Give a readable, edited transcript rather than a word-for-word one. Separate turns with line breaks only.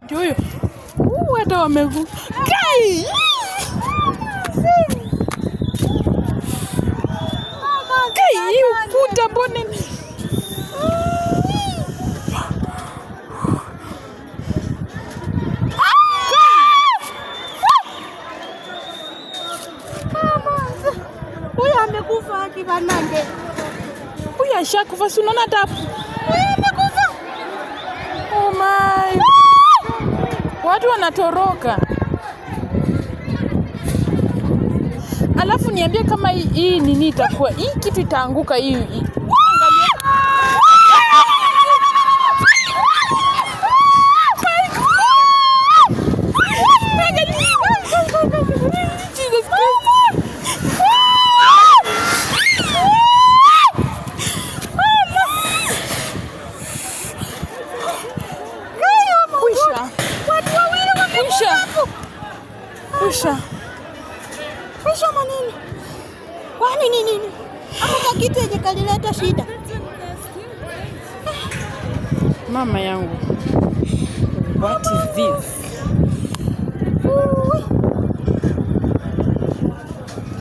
Ndio huyo. Hata wamegu. Kai! Kai, ukuta mbona
huyu amekufa kibanande.
Huyu ashakufa, si unaona hata
Huyu amekufa.
Oh my. Watu wanatoroka. Alafu niambie kama hii nini itakuwa. Hii kitu itaanguka hii. Angalia.
Kusha manini? Kwani nini? Hata kitu yenye kalileta shida.
Mama yangu. What is this?